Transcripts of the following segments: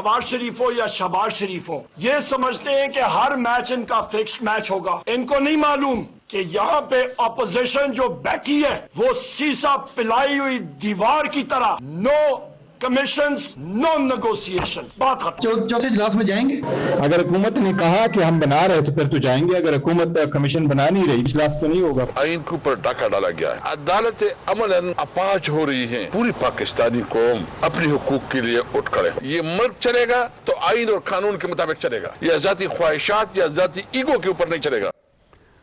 नवाज शरीफ हो या शहबाज शरीफ हो, ये समझते हैं कि हर मैच इनका फिक्स्ड मैच होगा। इनको नहीं मालूम कि यहाँ पे अपोजिशन जो बैठी है वो सीसा पिलाई हुई दीवार की तरह, नो कमीशंस, नो नेगोशिएशन, बात खत्म। चौथे इजलास में जाएंगे? अगर हुकूमत ने कहा कि हम बना रहे तो फिर तो जाएंगे, अगर हुकूमत कमीशन बना नहीं रही इजलास तो नहीं होगा। आइन के ऊपर डाका डाला गया है, अदालत अमलन अपाच हो रही है, पूरी पाकिस्तानी कौम अपने हुकूक के लिए उठ खड़े। ये मुल्क चलेगा तो आइन और कानून के मुताबिक चलेगा, या जाती ख्वाहिशात या जाती ईगो के ऊपर नहीं चलेगा।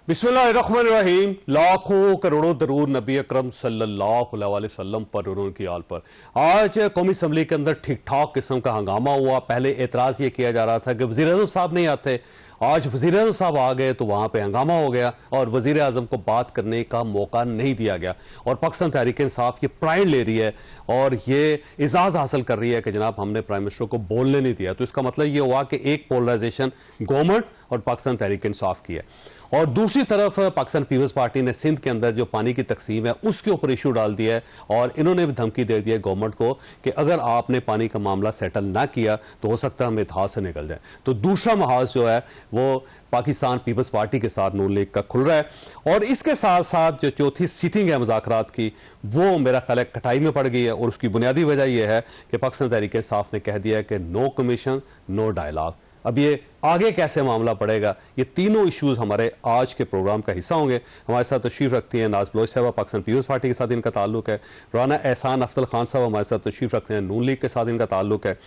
बिस्मिल्लाहिर्रहमानिर्रहीम। लाखों करोड़ों दरूद नबी अकरम सल्लल्लाहु अलैहि वसल्लम पर और उनकी आल पर। आज कौमी असम्बली के अंदर ठीक ठाक किस्म का हंगामा हुआ। पहले एतराज ये किया जा रहा था कि वज़ीर आज़म साहब नहीं आते, आज वज़ीर आज़म साहब आ गए तो वहां पे हंगामा हो गया और वज़ीर आज़म को बात करने का मौका नहीं दिया गया। और पाकिस्तान तहरीक इंसाफ ये प्राइड ले रही है और ये एजाज़ हासिल कर रही है कि जनाब हमने प्राइम मिनिस्टर को बोलने नहीं दिया। तो इसका मतलब ये हुआ कि एक पोलराइजेशन गवर्नमेंट और पाकिस्तान तहरीक इंसाफ की है, और दूसरी तरफ पाकिस्तान पीपल्स पार्टी ने सिंध के अंदर जो पानी की तकसीम है उसके ऊपर इशू डाल दिया है और इन्होंने भी धमकी दे दी है गवर्नमेंट को कि अगर आपने पानी का मामला सेटल ना किया तो हो सकता है हम इतिहाद से निकल जाए। तो दूसरा महाज जो है वो पाकिस्तान पीपल्स पार्टी के साथ नून लीग का खुल रहा है। और इसके साथ साथ जो चौथी सीटिंग है मुज़ाकरात की, वो मेरा ख्याल है कटाई में पड़ गई है। और उसकी बुनियादी वजह यह है कि पाकिस्तान तहरीक इंसाफ ने कह दिया है कि नो कमीशन नो डायलॉग। अब ये आगे कैसे मामला पड़ेगा, ये तीनों इश्यूज हमारे आज के प्रोग्राम का हिस्सा होंगे। हमारे साथ तशरीफ रखती हैं नाज बलोच साहब, पाकिस्तान पीपल्स पार्टी के साथ इनका ताल्लुक है। राना एहसान अफजल खान साहब हमारे साथ तशरीफ रखते हैं, नून लीग के साथ इनका ताल्लुक है।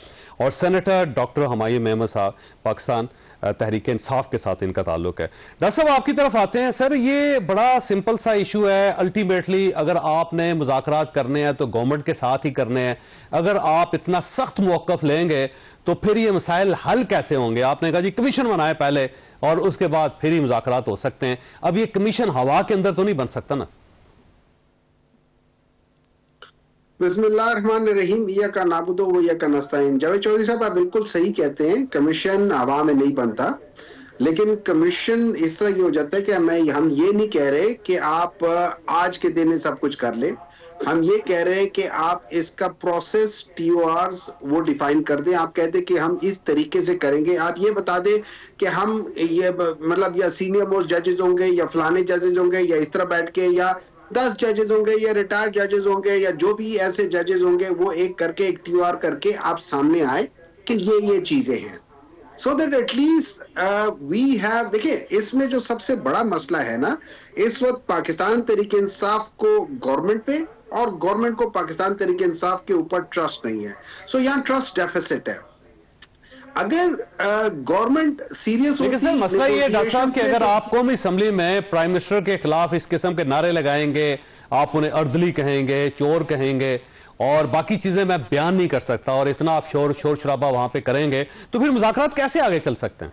और सेनेटर डॉक्टर हुमायूं मेमन साहब पाकिस्तान तहरीक इंसाफ के साथ इनका ताल्लुक है। डॉक्टर साहब आपकी तरफ आते हैं। सर ये बड़ा सिंपल सा इशू है, अल्टीमेटली अगर आपने मुज़ाकरात करने हैं तो गवर्नमेंट के साथ ही करने हैं। अगर आप इतना सख्त मौक़िफ़ लेंगे तो फिर ये मसाइल हल कैसे होंगे? आपने कहा जी कमीशन बनाए पहले और उसके बाद फिर ही मुज़ाकरात हो सकते हैं। अब ये कमीशन हवा के अंदर तो नहीं बन सकता ना? बिस्मिल्लाहिर्रहमानिर्रहीम। इय्याका नाबुदु व इय्याका नस्तईन। जावेद चौधरी साहब आप बिल्कुल सही कहते हैं, कमीशन हवा में नहीं बनता। लेकिन कमीशन इस तरह ये हो जाता है कि हम ये नहीं कह रहे कि आप आज के दिन सब कुछ कर ले, हम ये कह रहे हैं कि आप इसका प्रोसेस TORs वो डिफाइन कर दें। आप कहते कि हम इस तरीके से करेंगे, आप ये बता दें कि हम ये मतलब या सीनियर मोस्ट जजेस होंगे या फलाने जजेस होंगे या इस तरह बैठ के या 10 जजेस होंगे या रिटायर्ड जजेस होंगे या जो भी ऐसे जजेस होंगे, वो एक करके एक TOR करके आप सामने आए कि ये चीजें हैं, so that at least we have. देखिए इसमें जो सबसे बड़ा मसला है ना, इस वक्त पाकिस्तान तहरीक इंसाफ को गवर्नमेंट पे और गवर्नमेंट को पाकिस्तान तहरीक इंसाफ के ऊपर ट्रस्ट नहीं है। सो यहाँ ट्रस्ट डेफिसिट है। अगर गवर्नमेंट सीरियस होती, सर मसला ये डॉक्टर साहब कि अगर आप कौमी असेंबली में प्राइम मिनिस्टर के खिलाफ इस किस्म के नारे लगाएंगे, आप उन्हें अर्दली कहेंगे, चोर कहेंगे और बाकी चीजें मैं बयान नहीं कर सकता, और इतना आप शोर शराबा वहां पे करेंगे, तो फिर मुज़ाकरात कैसे आगे चल सकते हैं?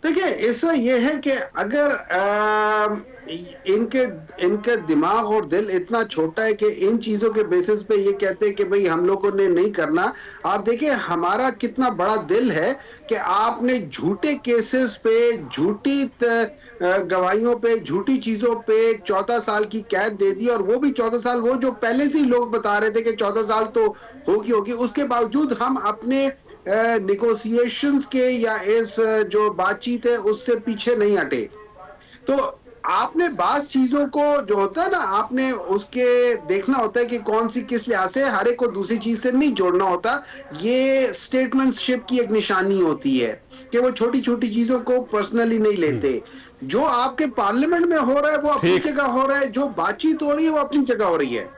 देखिए इससे ये है कि अगर इनके दिमाग और दिल इतना छोटा है कि इन चीजों के बेसिस पे ये कहते हैं कि भाई हम लोगों ने नहीं करना। आप देखिए हमारा कितना बड़ा दिल है कि आपने झूठे केसेस पे, झूठी गवाहियों पे, झूठी चीजों पे 14 साल की कैद दे दी, और वो भी 14 साल वो जो पहले से ही लोग बता रहे थे कि 14 साल तो होगी। उसके बावजूद हम अपने निगोशिएशंस के या इस जो बातचीत है उससे पीछे नहीं हटे। तो आपने बात चीजों को जो होता है ना, आपने उसके देखना होता है कि कौन सी किस लिहाज से, हर एक को दूसरी चीज से नहीं जोड़ना होता। ये स्टेटमेंटशिप की एक निशानी होती है कि वो छोटी छोटी चीजों को पर्सनली नहीं लेते। जो आपके पार्लियामेंट में हो रहा है वो अपनी जगह हो रहा है, जो बातचीत हो रही है वो अपनी जगह हो रही है।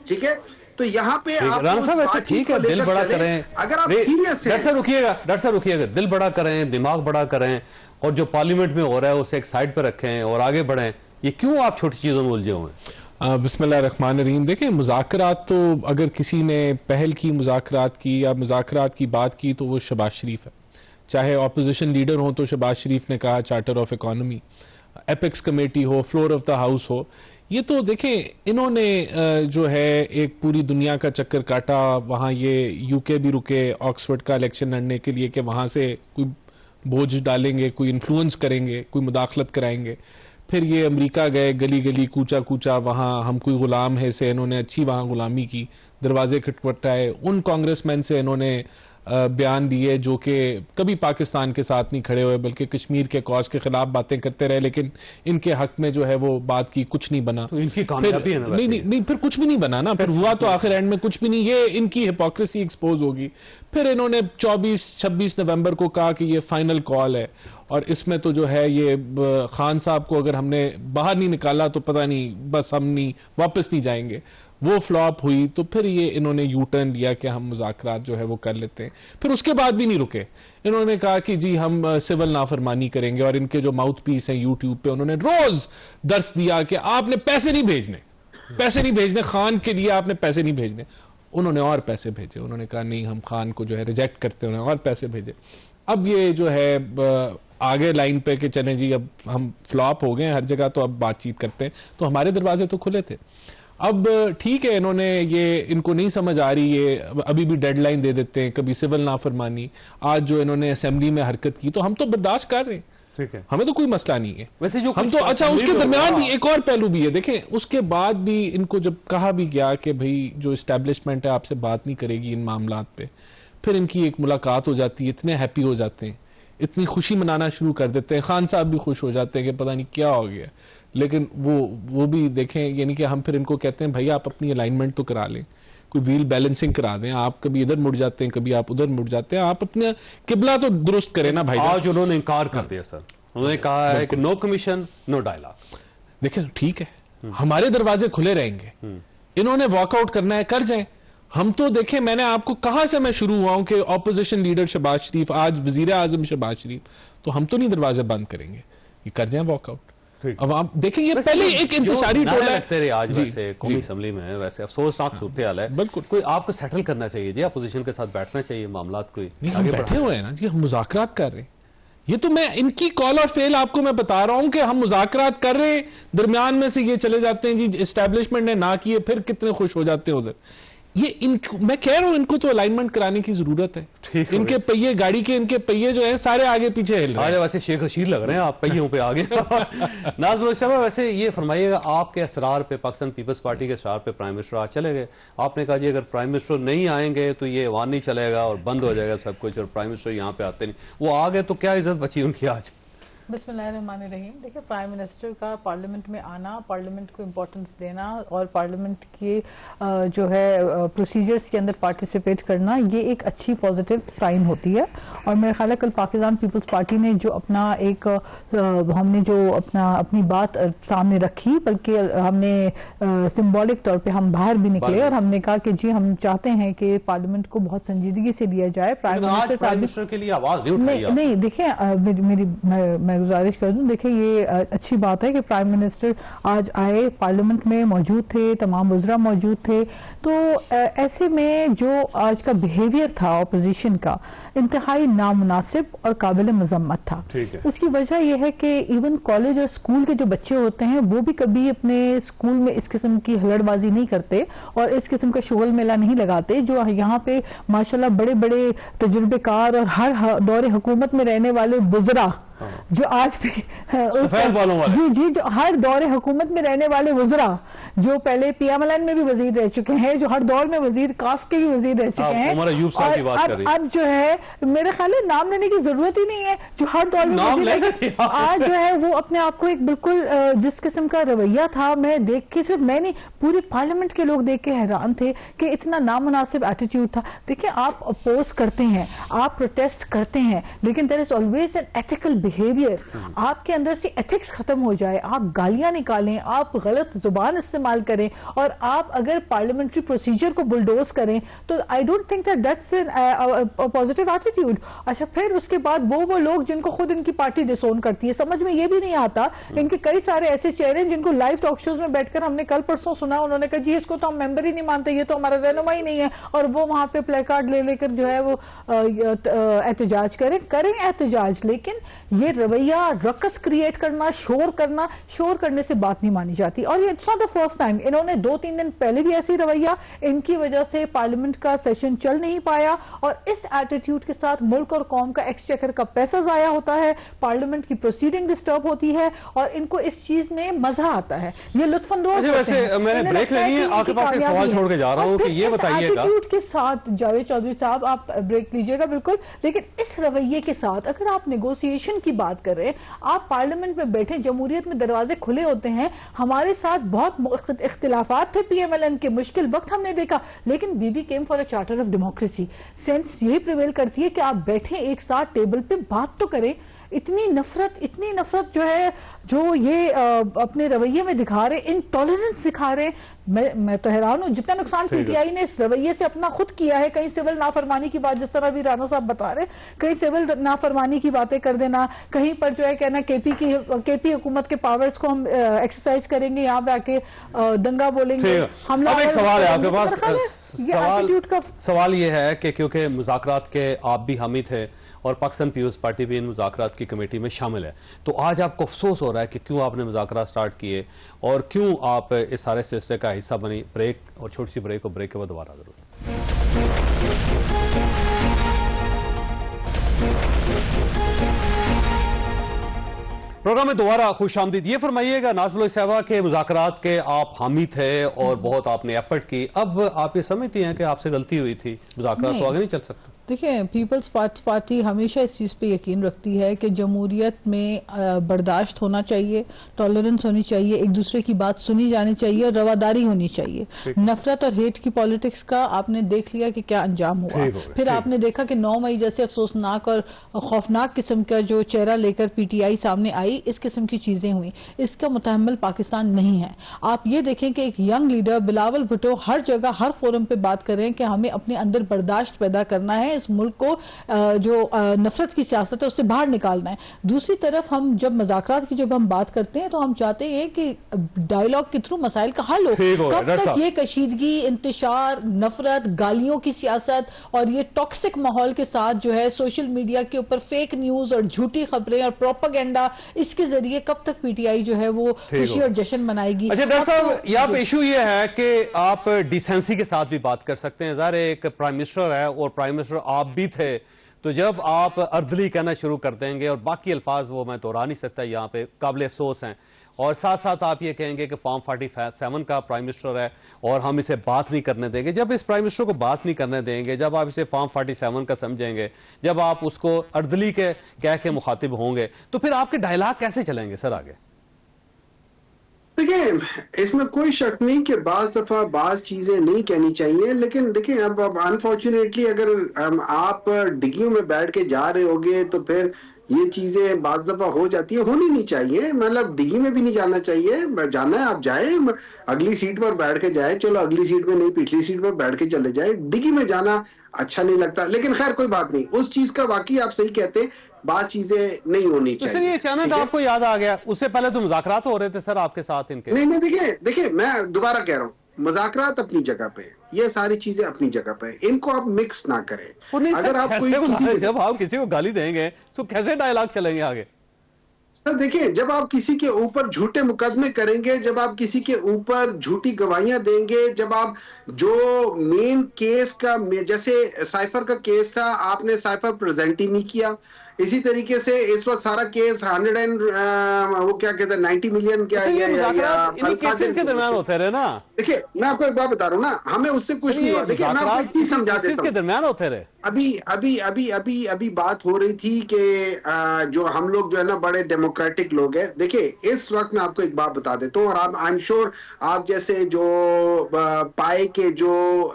ठीक है, तो यहाँ पे आप राना साहब ऐसे ठीक है, दिल बड़ा करें, अगर आप सीरियस हैं। डॉक्टर साहब रुकिएगा, दिल बड़ा करें, दिमाग बड़ा करें, और जो पार्लियामेंट में हो रहा है उसे एक साइड पर रखें और आगे बढ़ें। ये क्यों आप छोटी चीजों में उलझे हुए हैं? बिस्मिल्लाहिर्रहमानिर्रहीम। देखिए मुज़ाकरात तो अगर किसी ने पहल की मुज़ाकरात की या मुज़ाकरात की बात की तो वो शहबाज शरीफ है। चाहे ऑपोजिशन लीडर हो तो शहबाज शरीफ ने कहा charter of economy, apex committee हो, फ्लोर ऑफ द हाउस हो, ये तो देखें इन्होंने जो है एक पूरी दुनिया का चक्कर काटा। वहाँ ये UK भी रुके ऑक्सफोर्ड का इलेक्शन लड़ने के लिए कि वहाँ से कोई बोझ डालेंगे, कोई इन्फ्लुएंस करेंगे, कोई मुदाखलत कराएंगे। फिर ये अमेरिका गए, गली गली कूचा कूचा, वहाँ हम कोई गुलाम है से इन्होंने अच्छी वहाँ गुलामी की, दरवाजे खटखटाए। उन कांग्रेसमैन से इन्होंने बयान दिए जो कि कभी पाकिस्तान के साथ नहीं खड़े हुए, बल्कि कश्मीर के कॉज के खिलाफ बातें करते रहे, लेकिन इनके हक में जो है वो बात की कुछ नहीं बना। तो इनकी कामयाबी है ना। नहीं, फिर कुछ भी नहीं बना ना, फिर हुआ तो आखिर एंड में कुछ भी नहीं। ये इनकी हिपोक्रेसी एक्सपोज होगी। फिर इन्होंने 24-26 नवंबर को कहा कि ये फाइनल कॉल है, और इसमें तो जो है ये खान साहब को अगर हमने बाहर नहीं निकाला तो पता नहीं, बस हम नहीं वापस नहीं जाएंगे। वो फ्लॉप हुई, तो फिर ये इन्होंने यू टर्न लिया कि हम मुज़ाकरात जो है वो कर लेते हैं। फिर उसके बाद भी नहीं रुके, इन्होंने कहा कि जी हम सिविल नाफरमानी करेंगे, और इनके जो माउथ पीस हैं यूट्यूब पे उन्होंने रोज दर्स दिया कि आपने पैसे नहीं भेजने, खान के लिए आपने पैसे नहीं भेजने। उन्होंने और पैसे भेजे, उन्होंने कहा नहीं हम खान को जो है रिजेक्ट करते, उन्होंने और पैसे भेजे। अब ये जो है आगे लाइन पे कि चलें जी अब हम फ्लॉप हो गए हर जगह, तो अब बातचीत करते हैं। तो हमारे दरवाजे तो खुले थे। अब ठीक है, इनको नहीं समझ आ रही, ये अभी भी डेडलाइन दे देते हैं, कभी सिविल नाफरमानी। आज जो इन्होंने असेंबली में हरकत की तो हम तो बर्दाश्त कर रहे हैं, ठीक है, हमें तो कोई मसला नहीं है वैसे जो हम तो। अच्छा, उसके दरमियान भी एक और पहलू भी है, देखें उसके बाद भी इनको जब कहा भी गया कि भाई जो इस्टेब्लिशमेंट है आपसे बात नहीं करेगी इन मामलात पे, फिर इनकी एक मुलाकात हो जाती है, इतने हैप्पी हो जाते हैं, इतनी खुशी मनाना शुरू कर देते हैं, खान साहब भी खुश हो जाते हैं कि पता नहीं क्या हो गया। लेकिन वो भी देखें, यानी कि हम फिर इनको कहते हैं भाई आप अपनी अलाइनमेंट तो करा लें, कोई व्हील बैलेंसिंग करा दें। आप कभी इधर मुड़ जाते हैं, कभी आप उधर मुड़ जाते हैं, आप अपना किबला तो दुरुस्त करें ना भाई। आज उन्होंने इनकार कर दिया सर, उन्होंने कहा है कि नो कमीशन नो डायलॉग। देखिए ठीक है, हमारे दरवाजे खुले रहेंगे, इन्होंने वॉकआउट करना है कर जाएं। हम तो देखें, मैंने आपको कहां से मैं शुरू हुआ हूं कि ऑपोजिशन लीडर शहबाज शरीफ, आज वजीर आजम शहबाज शरीफ, तो हम तो नहीं दरवाजे बंद करेंगे, ये कर जाएं वॉकआउट। अब आप देखेंगे पहले एक इंतशारी टोला है आज वैसे कौमी असेंबली में, वैसे अफसोसनाक सूरत हाल है, बिल्कुल कोई आपको सेटल करना चाहिए जी, अपोजिशन के साथ बैठना चाहिए, मामलात कोई आगे बैठे हुए हैं ना जी, हम मुज़ाकरात कर रहे हैं। ये तो मैं इनकी कॉल और फेल आपको मैं बता रहा हूं कि हम मुज़ाकरात कर रहे हैं, दरमियान में से ये चले जाते हैं जी, एस्टेब्लिशमेंट ने ना किए, फिर कितने खुश हो जाते हैं उधर। ये मैं कह रहा हूं इनको तो अलाइनमेंट कराने की जरूरत है। इनके पहिए, गाड़ी के इनके पहिए जो है सारे आगे पीछे हिल रहे हैं। वैसे शेख रशीद लग रहे हैं आप पहियों पे आगे। नाज़ मलिक साहब, वैसे ये फरमाइएगा, आपके असरार पे, पाकिस्तान पीपल्स पार्टी के असरार पे प्राइम मिनिस्टर आज चले गए, आपने कहा जी अगर प्राइम मिनिस्टर नहीं आएंगे तो ये वान नहीं चलेगा और बंद हो जाएगा सब कुछ, और प्राइम मिनिस्टर यहाँ पे आते नहीं, वो आ गए तो क्या इज्जत बची उनकी आज? बिस्मिल्लाहिर्रहमानिर्रहीम। देखिए, प्राइम मिनिस्टर का पार्लियामेंट में आना, पार्लियामेंट को इम्पोर्टेंस देना और पार्लियामेंट के जो है प्रोसीजर्स के अंदर पार्टिसिपेट करना, ये एक अच्छी पॉजिटिव साइन होती है। और मेरा ख्याल है कल पाकिस्तान पीपल्स पार्टी ने जो अपना एक हमने जो अपनी बात सामने रखी, बल्कि हमने सिंबॉलिक तौर पे हम बाहर भी निकले और हमने कहा कि जी हम चाहते हैं कि पार्लियामेंट को बहुत संजीदगी से लिया जाए। प्राइम मिनिस्टर के लिए आवाज नहीं, देखिए मैं गुजारिश कर दूं, देखिए ये अच्छी बात है कि प्राइम मिनिस्टर आज आए, पार्लियामेंट में मौजूद थे, तमाम वज़रा मौजूद थे। तो ऐसे में जो आज का बिहेवियर था ऑपोजिशन का, इंतहाई नामुनासिब और काबिल मजम्मत था। उसकी वजह यह है कि इवन कॉलेज और स्कूल के जो बच्चे होते हैं वो भी कभी अपने स्कूल में इस किस्म की हलड़बाजी नहीं करते और इस किस्म का शुगल मेला नहीं लगाते, जो यहाँ पे माशाल्लाह बड़े बड़े तजुर्बेकार और हर दौरे हुकूमत में रहने वाले वज़रा जो आज भी जी जो हर दौरे हुकूमत में रहने वाले वज़रा, जो पहले पीएमएलएन में भी वजीर रह चुके हैं, जो हर दौर में वजीर काफ के भी वजीर रह चुके हैं, और अब जो है मेरे ख्याल है नाम लेने की जरूरत ही नहीं है, जो हर दौर में वजीर आज जो है वो अपने आप को एक बिल्कुल जिस किस्म का रवैया था, मैं देख के, सिर्फ मैं नहीं पूरे पार्लियामेंट के लोग देख के हैरान थे कि इतना नामुनासिब एटीट्यूड था। देखिए, आप अपोज करते हैं, आप प्रोटेस्ट करते हैं, लेकिन there is always an ethical behaviour. आपके अंदर से एथिक्स खत्म हो जाए, आप गालियां निकालें, आप गलत जुबान इस्तेमाल करें और आप अगर पार्लियामेंट्री प्रोसीजर को बुलडोज करें, तो I don't think that's a positive attitude. अच्छा, फिर उसके बाद वो लोग जिनको खुद इनकी पार्टी डिसोन करती है, समझ में ये भी नहीं आता। इनके कई सारे ऐसे चेहरे हैं जिनको लाइव टॉक शोज में बैठकर हमने कल परसों सुना, उन्होंने कहा जी इसको तो हम मेंबर ही नहीं मानते, ये तो हमारा रहनुमा ही नहीं है, और वो वहां पे प्ले कार्ड ले लेकर जो है वो एहतजाज करें एहतजाज। लेकिन ये रवैया रकस क्रिएट करना, शोर करने से बात नहीं मानी जाती। और ये it's not the first time, इन्होंने 2-3 दिन पहले भी ऐसी रवैया, इनकी वजह से पार्लियामेंट का सेशन चल नहीं पाया और इस एटीट्यूड के साथ मुल्क और कौम का एक्सचेकर का पैसा जाया होता है, पार्लियामेंट की प्रोसीडिंग डिस्टर्ब होती है और इनको इस चीज में मजा आता है, ये लुत्फानंदोज होते हैं। मैंने ब्रेक लेनी है, आपके पास एक सवाल छोड़ के जा रहा हूं कि ये बताइएगा एटीट्यूड के साथ जावेद चौधरी साहब, आप ब्रेक लीजिएगा बिल्कुल, लेकिन इस रवैये के साथ अगर आप नेगोशिएशन की बात कर रहे हैं, आप पार्लियामेंट में बैठे, जमहूरियत में दरवाजे खुले होते हैं, हमारे साथ बहुत इख्तिलाफात थे पीएमएलएन के, मुश्किल वक्त हमने देखा, लेकिन BB came for a charter of democracy. Sense यही प्रिवेल करती है कि आप बैठे एक साथ टेबल पे बात तो करें। इतनी नफरत जो है, जो ये अपने रवैये में दिखा रहे, इनटॉलरेंस दिखा रहे, मैं तो हैरान हूं जितना नुकसान पीटीआई ने इस रवैये से अपना खुद किया है। कहीं सिविल नाफरमानी की बात, जिस तरह भी राणा साहब बता रहे, कहीं सिविल नाफरमानी की बातें कर देना, कहीं पर जो है कहना केपी हुकूमत के पावर्स को हम एक्सरसाइज करेंगे, यहाँ पे आके दंगा बोलेंगे, हमला। अब एक सवाल है आपके पास, सवाल ये है कि क्योंकि मुज़ाकरात के आप भी हामी थे और पाकिस्तान पीपल्स पार्टी भी इन मुज़ाकरात की कमेटी में शामिल है, तो आज आपको अफसोस हो रहा है कि क्यों आपने मुज़ाकरात स्टार्ट किए और क्यों आप इस सारे सिलसिले का हिस्सा बनी। ब्रेक और छोटी सी ब्रेक, और ब्रेक के बाद दोबारा जरूर। प्रोग्राम में दोबारा खुश आमदीद। ये फरमाइएगा नाज़िमुल साहबा के मुज़ाकरात के आप हामी थे और बहुत आपने एफर्ट की, अब आप ये समझती हैं कि आपसे गलती हुई थी, मुज़ाकरात तो आगे नहीं चल सकते? देखिए, पीपल्स पार्टी हमेशा इस चीज़ पे यकीन रखती है कि जमहूरियत में बर्दाश्त होना चाहिए, टॉलरेंस होनी चाहिए, एक दूसरे की बात सुनी जानी चाहिए और रवादारी होनी चाहिए। नफरत और हेट की पॉलिटिक्स का आपने देख लिया कि क्या अंजाम हुआ। फिर आपने देखा कि 9 मई जैसे अफसोसनाक और खौफनाक किस्म का जो चेहरा लेकर पीटीआई सामने आई, इस किस्म की चीजें हुई, इसका मुतहम्मिल पाकिस्तान नहीं है। आप ये देखें कि एक यंग लीडर बिलावल भुट्टो हर जगह हर फोरम पे बात कर रहे हैं कि हमें अपने अंदर बर्दाश्त पैदा करना है, इस मुल्क को जो नफरत की सियासत है उससे बाहर निकालना है। दूसरी तरफ हम जब मुज़ाकरात की जब हम बात करते हैं तो हम चाहते हैं कि डायलॉग के थ्रू मसाइल का हल हो। कब तक ये कशीदगी, इंतशार, नफरत, गालियों की सियासत और ये टॉक्सिक माहौल के साथ जो है सोशल मीडिया के ऊपर फेक न्यूज और झूठी खबरें और प्रोपेगेंडा, इसके जरिए कब तक पीटीआई जो है वो खुशी और जश्न मनाएगी? अच्छा डॉक्टर साहब, यहाँ पे इशू ये है कि आप डिसेंसी के साथ भी बात कर सकते हैं। ज़ाहिर एक प्राइम मिनिस्टर है और प्राइम मिनिस्टर आप भी थे, तो जब आप अर्दली कहना शुरू कर देंगे और बाकी अल्फाज वो मैं दोहरा नहीं सकता, यहाँ पे काबिल अफसोस हैं, और साथ साथ आप ये कहेंगे कि फॉर्म 47 का प्राइम मिनिस्टर है और हम इसे बात नहीं करने देंगे। जब इस प्राइम मिनिस्टर को बात नहीं करने देंगे, जब आप इसे फॉर्म 47 का समझेंगे, जब आप उसको अर्दली के कह के मुखातिब होंगे, तो फिर आपके डायलॉग कैसे चलेंगे सर आगे? देखिए, इसमें कोई शक नहीं कि बाज दफा बाज चीजें नहीं कहनी चाहिए, लेकिन देखिए अब अनफॉर्चुनेटली अगर आप डिग्गियों में बैठ के जा रहे होगे तो फिर ये चीजें बाज दफा हो जाती है, होनी नहीं चाहिए। मतलब डिग्गी में भी नहीं जाना चाहिए, जाना है आप जाए, अगली सीट पर बैठ के जाए, चलो अगली सीट में नहीं पिछली सीट पर बैठ के चले जाए, डिग्गी में जाना अच्छा नहीं लगता। लेकिन खैर कोई बात नहीं, उस चीज का वाकई आप सही कहते, बात चीजें नहीं होनी चाहिए। तो सर ये अचानक आपको याद आ गया, उससे पहले तो मुज़ाकरात हो रहे थे सर आपके साथ इनके? नहीं, देखिए मैं दोबारा कह रहा हूँ, मुज़ाकरात अपनी जगह पे, ये सारी चीजें अपनी जगह पे, इनको आप मिक्स ना करें। अगर आप जब आप किसी को गाली देंगे तो कैसे डायलॉग चलेंगे आगे? सर देखिए, जब आप किसी के ऊपर झूठे मुकदमे करेंगे, जब आप किसी के ऊपर झूठी गवाहियां देंगे, जब आप जो मेन केस का, जैसे साइफर का केस था, आपने साइफर प्रेजेंट ही नहीं किया। इसी तरीके से इस वक्त सारा केस 90 मिलियन क्या केसेस के दरमियान होते रहे ना। देखिए मैं आपको एक बात बता रहा हूँ ना, हमें उससे कुछ नहीं हुआ। देखिए मैं आपको एक चीज समझा देता हूं, के दरमियान होते रहे। अभी बात हो रही थी कि जो हम लोग जो है ना बड़े डेमोक्रेटिक लोग हैं। देखिए इस वक्त मैं आपको एक बात बता देता हूँ, और आई एम श्योर आप जैसे जो पाए के जो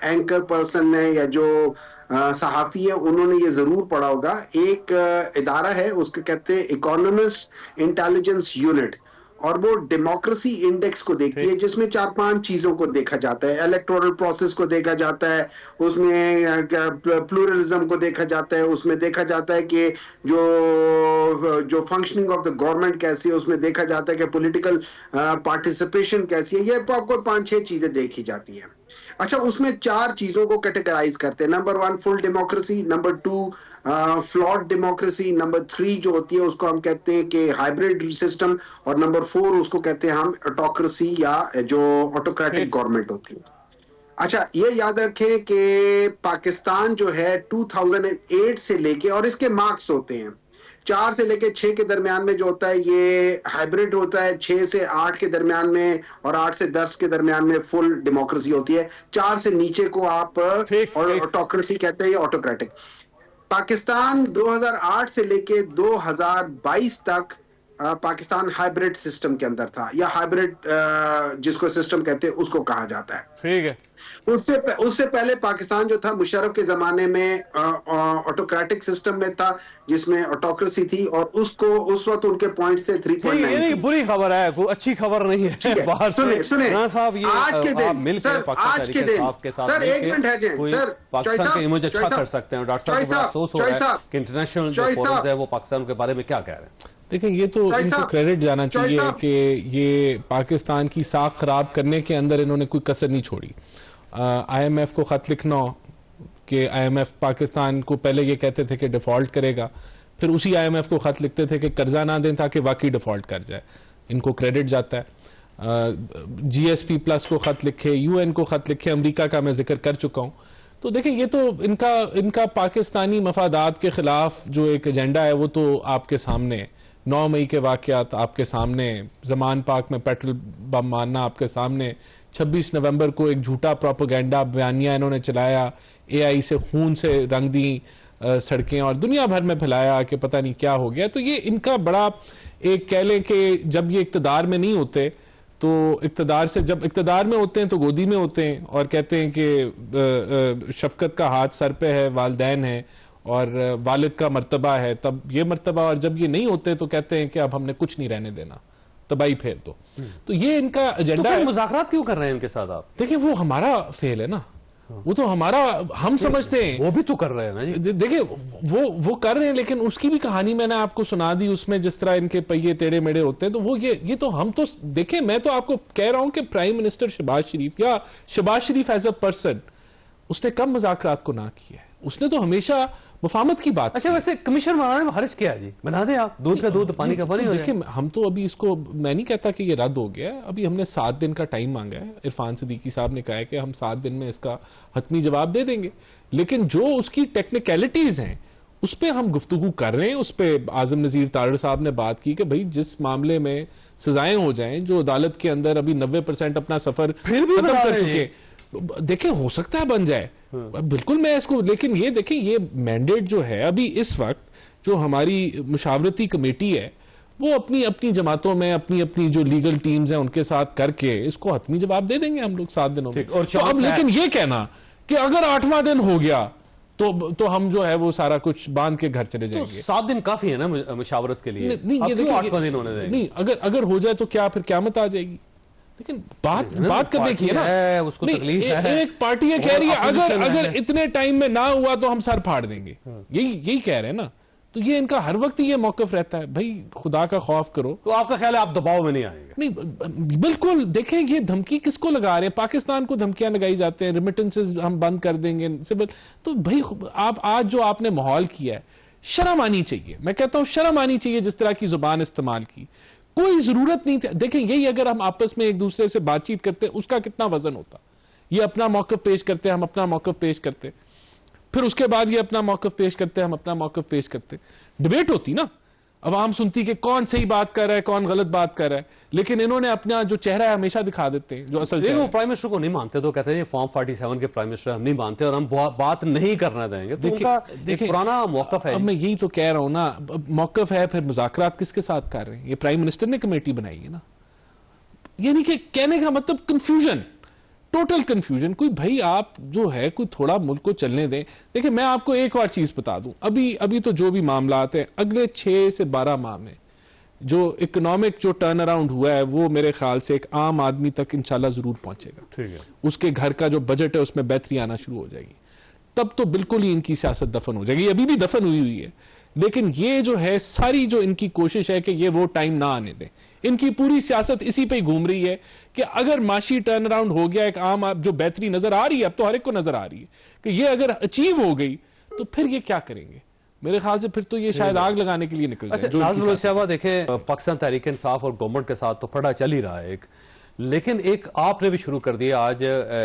एंकर पर्सन है या जो सहाफी है, उन्होंने ये जरूर पढ़ा होगा। एक इदारा है, उसको कहते हैं इकोनॉमिस्ट इंटेलिजेंस यूनिट, और वो डेमोक्रेसी इंडेक्स को देखती है, जिसमें 4-5 चीजों को देखा जाता है। इलेक्टोरल प्रोसेस को देखा जाता है, उसमें प्लूरलिज्म को देखा जाता है, उसमें देखा जाता है कि जो फंक्शनिंग ऑफ द गवर्नमेंट कैसी है, उसमें देखा जाता है कि पॉलिटिकल पार्टिसिपेशन कैसी है। ये आपको 5-6 चीजें देखी जाती है। अच्छा, उसमें 4 चीजों को कैटेगराइज करते हैं। Number 1 full democracy, number 2 flawed democracy, number 3 जो होती है उसको हम कहते हैं कि हाइब्रिड सिस्टम, और नंबर 4 उसको कहते हैं हम ऑटोक्रेसी या जो ऑटोक्रेटिक गवर्नमेंट होती है। अच्छा, ये याद रखें कि पाकिस्तान जो है 2008 से लेके, और इसके मार्क्स होते हैं 4 से लेके 6 के दरमियान में जो होता है ये हाइब्रिड होता है, 6 से 8 के दरमियान में और 8 से 10 के दरमियान में फुल डेमोक्रेसी होती है, 4 से नीचे को आप ऑटोक्रेसी कहते हैं या ऑटोक्रेटिक। पाकिस्तान 2008 से लेके 2022 तक पाकिस्तान हाइब्रिड सिस्टम के अंदर था, या हाइब्रिड जिसको सिस्टम कहते हैं उसको कहा जाता है। ठीक है। उससे पहले पाकिस्तान जो था मुशर्रफ के जमाने में ऑटोक्रेटिक सिस्टम में था जिसमें ऑटोक्रेसी थी, और उसको उस वक्त उनके पॉइंट्स थे 3.9। ये नहीं बुरी खबर है, कोई अच्छी खबर नहीं है। बाहर सुने साहब, ये आज के दिन मिलकर आज के दिन सर, एक मिनट है सर, पाकिस्तान का इमेज अच्छा कर सकते हैं। डॉक्टर साहब, अफसोस हो रहा है कि इंटरनेशनल जो फोरम्स है वो पाकिस्तान के बारे में क्या कह रहे हैं। देखिए, ये तो इनको क्रेडिट जाना चाहिए कि ये पाकिस्तान की साख खराब करने के अंदर इन्होंने कोई कसर नहीं छोड़ी। IMF को खत लिखना कि IMF पाकिस्तान को पहले ये कहते थे कि डिफॉल्ट करेगा, फिर उसी IMF को खत लिखते थे कि कर्जा ना दें ताकि वाकई डिफॉल्ट कर जाए, इनको क्रेडिट जाता है। GSP+ को खत लिखे, UN को खत लिखे, अमेरिका का मैं जिक्र कर चुका हूँ। तो देखें, ये तो इनका पाकिस्तानी मफादात के खिलाफ जो एक एजेंडा है वो तो आपके सामने है। 9 मई के वाक़यात आपके सामने, जमान पार्क में पेट्रोल बम मारना आपके सामने, 26 नवंबर को एक झूठा प्रोपेगेंडा बयानिया इन्होंने चलाया, AI से खून से रंग दी सड़कें और दुनिया भर में फैलाया कि पता नहीं क्या हो गया। तो ये इनका बड़ा एक कह लें कि जब ये इक़्तिदार में नहीं होते तो जब इक़्तिदार में होते हैं तो गोदी में होते हैं और कहते हैं कि शफकत का हाथ सर पे है, वालिदैन है और वालिद का मर्तबा है, तब ये मर्तबा, और जब ये नहीं होते तो कहते हैं कि अब हमने कुछ नहीं रहने देना, तबाही फेर दो। तो ये इनका एजेंडा है। मुज़ाकरात क्यों कर रहे हैं इनके साथ आप? देखिए, वो हमारा फेल है ना, वो तो हमारा, हम समझते हैं वो भी तो कर रहे हैं ना जी। देखिए, वो कर रहे हैं, लेकिन उसकी भी कहानी मैंने आपको सुना दी, उसमें जिस तरह इनके पहिए टेढ़े मेढ़े होते हैं। तो वो ये तो हम तो देखें, मैं तो आपको कह रहा हूं कि प्राइम मिनिस्टर शहबाज शरीफ या शहबाज शरीफ एज अ पर्सन, उसने कब मुज़ाकरात को ना किया है? उसने तो हमेशा मुफाहमत की बात। अच्छा, वैसे कमीशन बनाने में हर्ज क्या है जी? बना दें आप, दूध का दूध, पानी का पानी। तो देखिए, हम तो अभी इसको, मैं नहीं कहता कि ये रद्द हो गया है, अभी हमने 7 दिन का टाइम मांगा है। इरफान सिद्दीकी साहब ने कहा है कि हम 7 दिन में इसका हतमी जवाब दे देंगे, लेकिन जो उसकी टेक्निकलिटीज हैं उस पर हम गुफ्तगू कर रहे हैं। उस पर आजम नज़ीर तारड़ साहब ने बात की कि भाई जिस मामले में सजाएं हो जाएं, जो अदालत के अंदर अभी 90% अपना सफर खत्म कर चुके, देखें हो सकता है बन जाए, बिल्कुल मैं इसको, लेकिन ये देखें, ये मैंडेट जो है अभी इस वक्त जो हमारी मुशावरती कमेटी है वो अपनी अपनी जमातों में अपनी अपनी जो लीगल टीम्स हैं उनके साथ करके इसको हतमी जवाब दे देंगे हम लोग 7 दिनों में। और तो अब लेकिन ये कहना कि अगर 8वां दिन हो गया तो हम जो है वो सारा कुछ बांध के घर चले जाएंगे। तो 7 दिन काफी है ना मुशावरत के लिए? नहीं, ये देखिए, 8वां दिन होने देंगे? नहीं, अगर हो जाए तो क्या फिर क़यामत आ जाएगी? लेकिन बात करने की है ना, उसको तकलीफ है। एक पार्टी ये कह रही है अगर इतने टाइम में ना हुआ तो हम सर फाड़ देंगे, यही कह रहे हैं ना। तो ये इनका हर वक्त ये मौकफ रहता है, भाई खुदा का खौफ करो। तो आपका ख्याल है आप दबाव में नहीं आएंगे? नहीं, बिल्कुल। देखें, ये धमकी किसको लगा रहे हैं? पाकिस्तान को धमकियां लगाई जाते हैं, रिमिटेंसेस हम बंद कर देंगे, सिविल। तो भाई आप आज जो आपने माहौल किया है, शर्म आनी चाहिए। मैं कहता हूं शर्म आनी चाहिए जिस तरह की जुबान इस्तेमाल की, कोई जरूरत नहीं थी। देखें, यही अगर हम आपस में एक दूसरे से बातचीत करते उसका कितना वजन होता। ये अपना मौकफ पेश करते, हम अपना मौकफ पेश करते, फिर उसके बाद ये अपना मौकफ पेश करते, हम अपना मौकफ पेश करते, डिबेट होती ना, अवाम सुनती कि कौन सही बात कर रहा है, कौन गलत बात कर रहा है। लेकिन इन्होंने अपना जो चेहरा है हमेशा दिखा देते हैं, जो असल चेहरा। वो प्राइम मिनिस्टर को नहीं मानते तो कहते हैं फॉर्म 47 के प्राइम मिनिस्टर हम नहीं मानते और हम बात नहीं करना देंगे। तो उनका एक पुराना मौकफ है। अब मैं यही तो कह रहा हूं ना, मौकफ है, फिर मुज़ाकरात किसके साथ कर रहे हैं? ये प्राइम मिनिस्टर ने कमेटी बनाई है ना। यानी कि कहने का मतलब कंफ्यूजन, टोटल कंफ्यूजन। कोई भाई आप जो है कोई थोड़ा मुल्क को चलने दें। देखिए, मैं आपको एक और चीज बता दूं, अभी तो जो भी मामलात हैं, अगले 6 से 12 माह में जो इकोनॉमिक जो टर्न अराउंड हुआ है वो मेरे ख्याल से एक आम आदमी तक इंशाल्लाह जरूर पहुंचेगा। ठीक है। उसके घर का जो बजट है उसमें बेहतरी आना शुरू हो जाएगी, तब तो बिल्कुल ही इनकी सियासत दफन हो जाएगी। अभी भी दफन हुई है, लेकिन ये जो है सारी जो इनकी कोशिश है कि ये वो टाइम ना आने दें, इनकी पूरी सियासत इसी पे ही घूम रही है कि अगर माशी टर्न अराउंड हो गया, एक आम जो बेहतरी नजर आ रही है, अब तो हर एक को नजर आ रही है कि ये अगर अचीव हो गई तो फिर ये क्या करेंगे। मेरे ख्याल से फिर तो ये शायद आग लगाने के लिए निकल जाए। अच्छा, देखें पाकिस्तान तहरीक इंसाफ और गवर्नमेंट के साथ तो फटा चल ही रहा है एक, लेकिन एक आपने भी शुरू कर दिया आज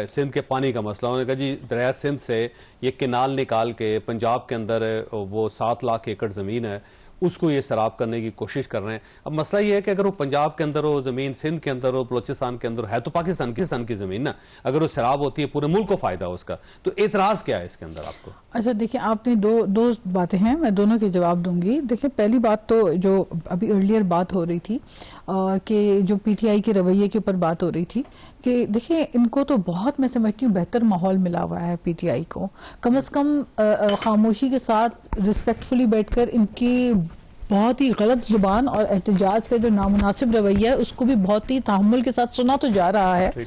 सिंध के पानी का मसला। उन्होंने कहा जी दरिया सिंध से ये किनाल निकाल के पंजाब के अंदर वो 7 लाख एकड़ ज़मीन है उसको ये सराब करने की कोशिश कर रहे हैं। अब मसला ये है कि अगर वो पंजाब के अंदर हो ज़मीन, सिंध के अंदर हो, बलोचिस्तान के अंदर है तो पाकिस्तान की ज़मीन ना, अगर वो शराब होती है पूरे मुल्क को फायदा हो उसका, तो एतराज़ क्या है इसके अंदर आपको? अच्छा देखिए, आपने दो बातें हैं, मैं दोनों के जवाब दूंगी। देखिए पहली बात तो जो अभी अर्लियर बात हो रही थी कि जो पीटीआई के रवैये के ऊपर बात हो रही थी कि देखिए इनको तो बहुत, मैं समझती हूँ, बेहतर माहौल मिला हुआ है पीटीआई को। कम से कम खामोशी के साथ रिस्पेक्टफुली बैठकर इनकी बहुत ही गलत जुबान और एहतजाज का जो नामुनासिब रवैया है उसको भी बहुत ही तहम्मुल के साथ सुना तो जा रहा है।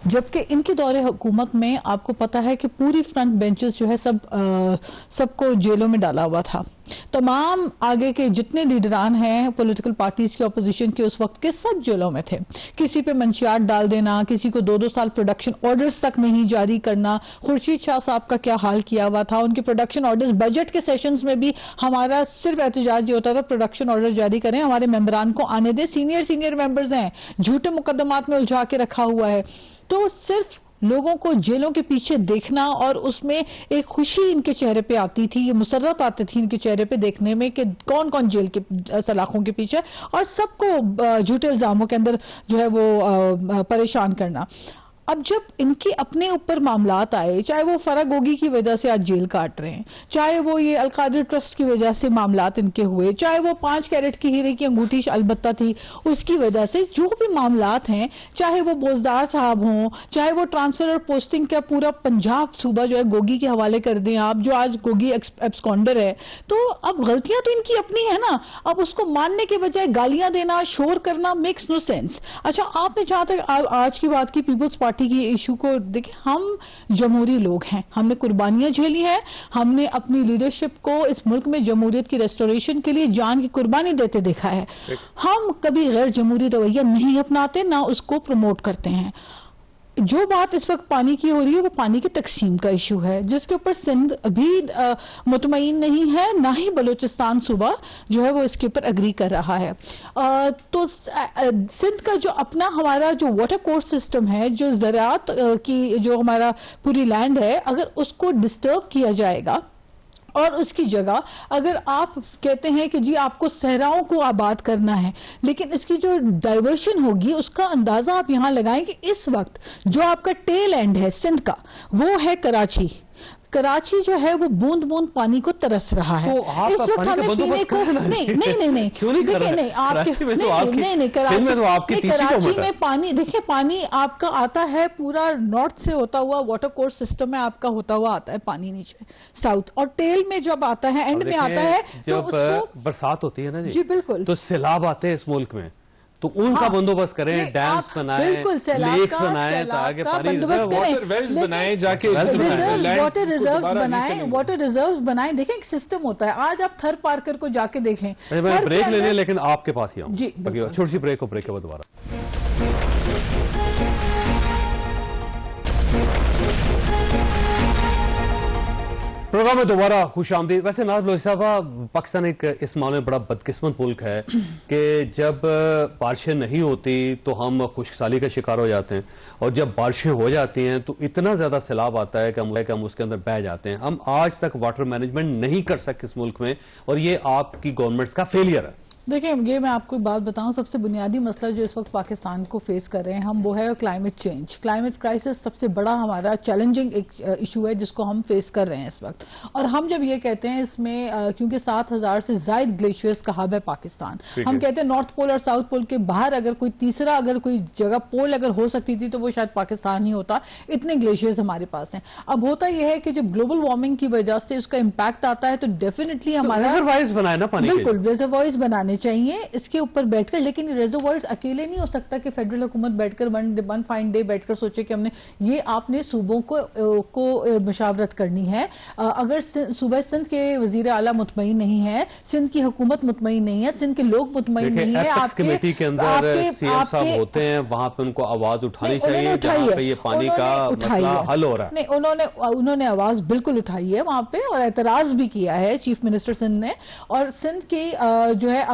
जबकि इनके दौरे हुकूमत में आपको पता है कि पूरी फ्रंट बेंचेस जो है सबको जेलों में डाला हुआ था। तमाम आगे के जितने लीडरान हैं पॉलिटिकल पार्टीज के, ऑपोजिशन के, उस वक्त के सब जेलों में थे। किसी पे मंशियात डाल देना, किसी को 2-2 साल प्रोडक्शन ऑर्डर्स तक नहीं जारी करना। खुर्शीद शाह साहब का क्या हाल किया हुआ था, उनके प्रोडक्शन ऑर्डर्स, बजट के सेशंस में भी हमारा सिर्फ एहतजाज ये होता था प्रोडक्शन ऑर्डर जारी करें, हमारे मेंबरान को आने दे, सीनियर मेंबर्स हैं, झूठे मुकदमात में उलझा के रखा हुआ है। तो सिर्फ लोगों को जेलों के पीछे देखना और उसमें एक खुशी इनके चेहरे पे आती थी, ये मुसर्रत आती थी इनके चेहरे पे देखने में कि कौन कौन जेल के सलाखों के पीछे, और सबको झूठे इल्जामों के अंदर जो है वो परेशान करना। अब जब इनके अपने ऊपर मामलात आए, चाहे वो फराग गोगी की वजह से आज जेल काट रहे हैं, चाहे वो ये अलकादिर ट्रस्ट की वजह से मामलात इनके हुए, चाहे वो 5 कैरेट की हीरे की अंगूठी अलबत्ता थी उसकी वजह से, जो भी मामलात हैं, चाहे वो बोजदार साहब हों, चाहे वो ट्रांसफर और पोस्टिंग का पूरा पंजाब सूबा जो है गोगी के हवाले कर दें आप, जो आज गोगी एब्सकॉन्डर है, तो अब गलतियां तो इनकी अपनी है ना। अब उसको मानने के बजाय गालियां देना, शोर करना मेक्स नो सेंस। अच्छा, आपने जहां तक आज की बात की पीपल्स पार्टी की इशू को देखिए, हम जमहूरी लोग हैं, हमने कुर्बानियां झेली हैं, हमने अपनी लीडरशिप को इस मुल्क में जमहूरियत की रेस्टोरेशन के लिए जान की कुर्बानी देते देखा है। हम कभी गैर जमहूरी रवैया नहीं अपनाते, ना उसको प्रमोट करते हैं। जो बात इस वक्त पानी की हो रही है वो पानी की तकसीम का इशू है, जिसके ऊपर सिंध अभी मुतमईन नहीं है, ना ही बलूचिस्तान सूबा जो है वो इसके ऊपर अग्री कर रहा है। तो सिंध का जो अपना हमारा जो वाटर कोर्स सिस्टम है, जो ज़राअत की जो हमारा पूरी लैंड है, अगर उसको डिस्टर्ब किया जाएगा और उसकी जगह अगर आप कहते हैं कि जी आपको सहराओं को आबाद करना है, लेकिन इसकी जो डाइवर्शन होगी उसका अंदाजा आप यहां लगाएं कि इस वक्त जो आपका टेल एंड है सिंध का वो है कराची। कराची जो है वो बूंद बूंद पानी को तरस रहा है। तो इस वक्त हमें पीने को नहीं क्यों नहीं कर रहे? कराची में पानी देखिए, पानी आपका आता है पूरा नॉर्थ से होता हुआ, वाटर कोर्स सिस्टम में आपका होता हुआ आता है पानी नीचे साउथ, और टेल में जब आता है, एंड में आता है, तो उसको बरसात होती है ना जी, बिल्कुल, तो सैलाब आते हैं इस मुल्क में, तो उनका बंदोबस्त करें, डैम्स बनाएं, लेक्स बनाएं, ताकि पानी वाटर वेल्स बनाएं, जाके वाटर रिजर्व्स बनाएं। देखें एक सिस्टम होता है, आज आप थर पार्कर को जाके देखें। मैं ब्रेक लेने, लेकिन आपके पास ही आऊं जी, छोटी सी ब्रेक के बाद दोबारा। प्रोग्राम में दोबारा खुश आमदीद। वैसे नाज़ लोही साहब, पाकिस्तान एक इस मामले में बड़ा बदकिस्मत मुल्क है कि जब बारिशें नहीं होती तो हम खुशहाली का शिकार हो जाते हैं, और जब बारिशें हो जाती हैं तो इतना ज्यादा सैलाब आता है कि हम उसके अंदर बह जाते हैं। हम आज तक वाटर मैनेजमेंट नहीं कर सके इस मुल्क में, और ये आपकी गवर्नमेंट का फेलियर है। देखिए, ये मैं आपको बात बताऊं, सबसे बुनियादी मसला जो इस वक्त पाकिस्तान को फेस कर रहे हैं हम, वो है क्लाइमेट चेंज। क्लाइमेट क्राइसिस सबसे बड़ा हमारा चैलेंजिंग एक इशू है जिसको हम फेस कर रहे हैं इस वक्त। और हम जब ये कहते हैं इसमें, क्योंकि 7000 से ज्यादा ग्लेशियर्स का हब है पाकिस्तान, हम कहते हैं नॉर्थ पोल और साउथ पोल के बाहर अगर कोई तीसरा अगर कोई जगह पोल अगर हो सकती थी तो वो शायद पाकिस्तान ही होता, इतने ग्लेशियर्स हमारे पास हैं। अब होता यह है कि जब ग्लोबल वार्मिंग की वजह से उसका इम्पैक्ट आता है तो डेफिनेटली हमारा रिजर्वायर्स बनाए ना पानी के, बिल्कुल रिजर्वायर्स बनाने होने चाहिए इसके ऊपर बैठकर, लेकिन रिजर्वायर्स अकेले नहीं हो सकता कि फेडरल हुकूमत बैठकर वन फाइन डे बैठकर सोचे कि हमने ये आपने सूबों को मुशावरत करनी है। अगर सूबा सिंध के वजीर आला मुतमईन नहीं है, सिंध की हुकूमत मुतमईन नहीं है, सिंध के लोग मुतमईन नहीं है, आपके कमेटी के अंदर सीएम साहब होते हैं, वहां पे उनको आवाज उठानी चाहिए जहां पे ये पानी का मसला हल हो रहा है। नहीं, उन्होंने आवाज बिल्कुल उठाई है वहां पे और एतराज भी किया है चीफ मिनिस्टर सिंध ने, और सिंध की जो है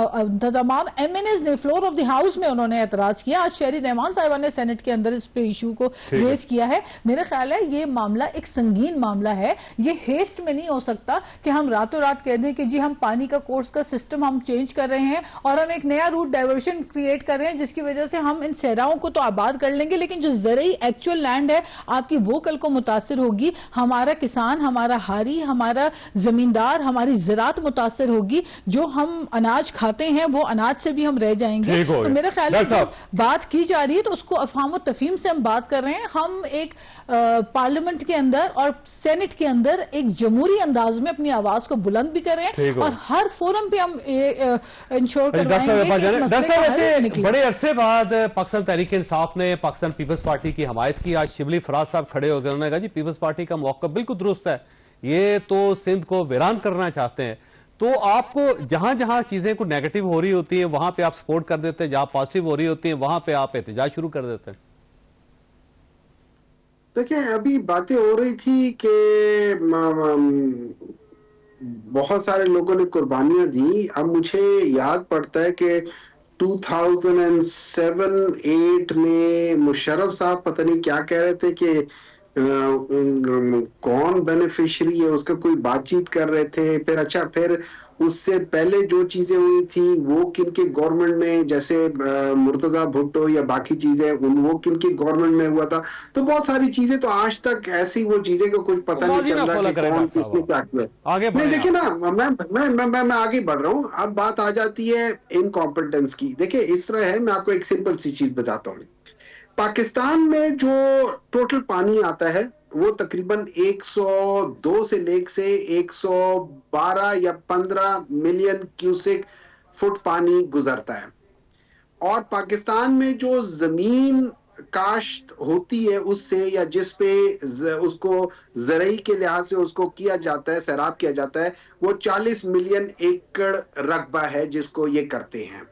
तमाम एमएनएस ने फ्लोर ऑफ द हाउस में उन्होंने एतराज किया। आज शहरी रहमान साहिबा ने सेनेट के अंदर इस पे इशू को रेज किया है। मेरा ख्याल है ये मामला एक संगीन मामला है, ये हेस्ट में नहीं हो सकता कि हम रातों रात कह दें कि जी हम पानी का कोर्स का सिस्टम हम चेंज कर रहे हैं और हम एक नया रूट डाइवर्शन क्रिएट कर रहे हैं जिसकी वजह से हम इन सहराओं को तो आबाद कर लेंगे, लेकिन जो ज़रूरी एक्चुअल लैंड है आपकी वो कल को मुतासिर होगी। हमारा किसान, हमारा हारी, हमारा जमींदार, हमारी ज़रात मुतासिर होगी। जो हम अनाज खाते हैं वो अनाज से भी हम रह जाएंगे। तो मेरा ख्याल है जब बात की जा रही है तो उसको अफहाम और तफहीम से हम बात कर रहे हैं। हम एक पार्लियामेंट के अंदर और सेनेट के अंदर एक जमहूरी अंदाज में अपनी आवाज को बुलंद भी कर रहे हैं और हर फोरम पे हम इंश्योर करवाएंगे। बड़े अरसे बाद पाकिस्तान तहरीक इंसाफ ने पाकिस्तान पीपल्स पार्टी की हमायत की। आज शिबली फराज साहब खड़े होकर उन्होंने कहा जी पीपल्स पार्टी का मौका बिल्कुल दुरुस्त है, ये तो सिंध को वीरान करना चाहते हैं। तो आपको जहां जहां चीजें को नेगेटिव हो रही होती है वहां पे आप सपोर्ट कर देते हैं, जहां पॉजिटिव हो रही होती है वहां पे आप एहतजाज शुरू कर देते हैं। देखिए, अभी बातें हो रही थी कि बहुत सारे लोगों ने कुर्बानियां दी। अब मुझे याद पड़ता है कि 2007-8 में मुशर्रफ साहब पता नहीं क्या कह रहे थे कि कौन बेनिफिशियरी है उसका कोई बातचीत कर रहे थे। फिर उससे पहले जो चीजें हुई थी वो किनके गवर्नमेंट में, जैसे मुर्तजा भुट्टो या बाकी चीजें वो किनके गवर्नमेंट में हुआ था। तो बहुत सारी चीजें तो आज तक ऐसी वो चीजें को कुछ पता नहीं चल रहा कि कौन किसने क्या किया। नहीं, देखिए ना, मैं आगे बढ़ रहा हूँ। अब बात आ जाती है इनकॉम्पिटेंस की। देखिए इस तरह है, मैं आपको एक सिंपल सी चीज बताता हूँ। पाकिस्तान में जो टोटल पानी आता है वो तकरीबन 102 से लेकर से 112 या 15 मिलियन क्यूसेक फुट पानी गुजरता है। और पाकिस्तान में जो जमीन काश्त होती है उससे या जिस पे उसको ज़राई के लिहाज से उसको किया जाता है, सैराब किया जाता है, वो 40 मिलियन एकड़ रकबा है जिसको ये करते हैं।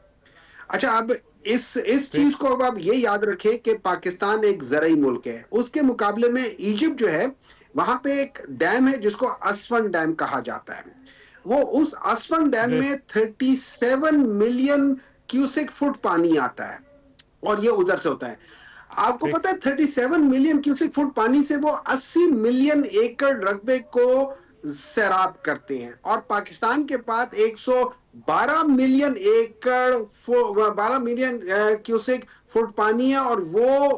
अच्छा, अब इस चीज को अब आप ये याद रखें कि पाकिस्तान एक ज़राई मुल्क है। उसके मुकाबले में इजिप्ट जो है वहां पे एक डैम है जिसको असवन डैम कहा जाता है। वो उस असवन डैम में 37 मिलियन क्यूसेक फुट पानी आता है और ये उधर से होता है। आपको पता है 37 मिलियन क्यूसेक फुट पानी से वो 80 मिलियन एकड़ रकबे को सैराब करते हैं। और पाकिस्तान के पास 112 मिलियन एकड़ 12 मिलियन क्यूसेक फुट पानी है और वो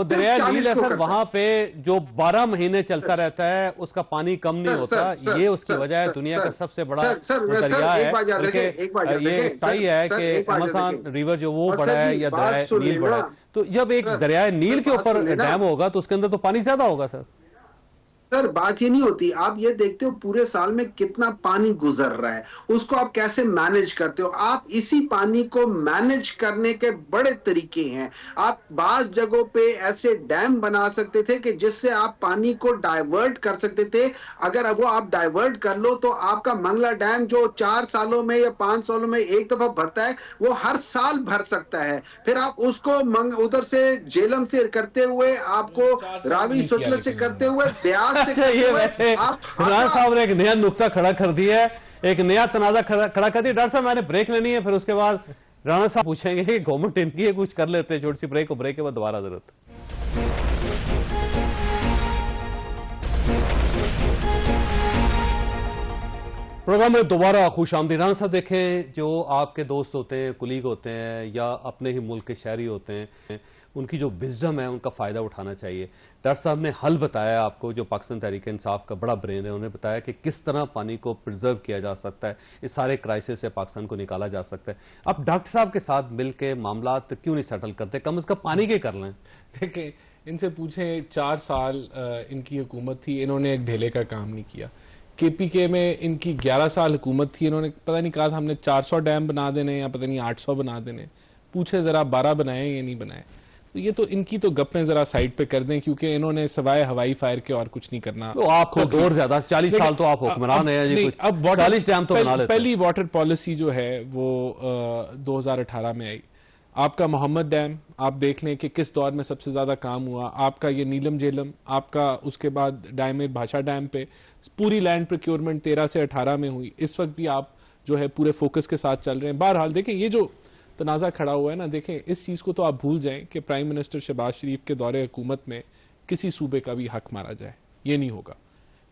दरिया नील है सर, वहां पे जो 12 महीने चलता रहता है उसका पानी कम नहीं होता। ये उसकी वजह है, दुनिया का सबसे बड़ा दरिया है। ये तय है कि अमेज़न रिवर जो वो बड़ा है या दरिया नील बड़ा है। तो जब एक दरिया नील के ऊपर डैम होगा तो उसके अंदर तो पानी ज्यादा होगा सर। सर बात ये नहीं होती। आप ये देखते हो पूरे साल में कितना पानी गुजर रहा है, उसको आप कैसे मैनेज करते हो। आप इसी पानी को मैनेज करने के बड़े तरीके हैं। आप बाज जगहों पे ऐसे डैम बना सकते थे कि जिससे आप पानी को डाइवर्ट कर सकते थे। अगर वो आप डाइवर्ट कर लो तो आपका मंगला डैम जो 4 सालों में या 5 सालों में एक दफा भरता है वो हर साल भर सकता है। फिर आप उसको उधर से जेलम से करते हुए, आपको रावी सुतलत से करते हुए, ब्याज। अच्छा, ये वैसे इमरान साहब ने एक नया नुक्ता खड़ा कर दिया है, एक नया तनाजा खड़ा कर दिया। डॉक्टर साहब मैंने ब्रेक लेनी है, फिर उसके बाद राणा साहब पूछेंगे कि गवर्नमेंट इनकी है, कुछ कर लेते हैं। छोटी सी ब्रेक, ब्रेक के बाद दोबारा जरूरत। प्रोग्राम में दोबारा खुशामदीद। राणा साहब देखें, जो आपके दोस्त होते हैं, कुलीग होते हैं या अपने ही मुल्क के शहरी होते हैं, उनकी जो विजडम है उनका फ़ायदा उठाना चाहिए। डॉक्टर साहब ने हल बताया आपको, जो पाकिस्तान तहरीक इंसाफ का बड़ा ब्रेन है, उन्होंने बताया कि किस तरह पानी को प्रिजर्व किया जा सकता है, इस सारे क्राइसिस से पाकिस्तान को निकाला जा सकता है। अब डॉक्टर साहब के साथ मिलकर मामला क्यों नहीं सेटल करते, कम से कम पानी के कर लें। देखिए, इनसे पूछें 4 साल इनकी हुकूमत थी, इन्होंने एक ढेले का काम नहीं किया। केपीके में इनकी 11 साल हुकूमत थी, इन्होंने पता नहीं कहा था हमने 400 डैम बना देने या पता नहीं 800 बना देने, पूछे जरा 12 बनाए या नहीं बनाए। तो ये तो इनकी तो गप्पें जरा साइड पे कर दें, क्योंकि इन्होंने सवाए हवाई फायर के और कुछ नहीं करना। तो आपको दौर ज्यादा 40 साल तो आप हुक्मरान हैं, अब 40 डैम तो बना लेते हैं। पहली वाटर पॉलिसी जो है वो 2018 में आई। आपका मोहम्मद डैम आप देख लें कि किस दौर में सबसे ज्यादा काम हुआ, आपका ये नीलम झेलम, आपका उसके बाद डायमेर भाषा डैम पे पूरी लैंड प्रोक्योरमेंट 13 से 18 में हुई। इस वक्त भी आप जो है पूरे फोकस के साथ चल रहे हैं। बहरहाल देखें ये जो तनाज़ा खड़ा हुआ है ना, देखें इस चीज को तो आप भूल जाएं कि प्राइम मिनिस्टर शहबाज शरीफ के दौरे हुकूमत में किसी सूबे का भी हक मारा जाए, ये नहीं होगा।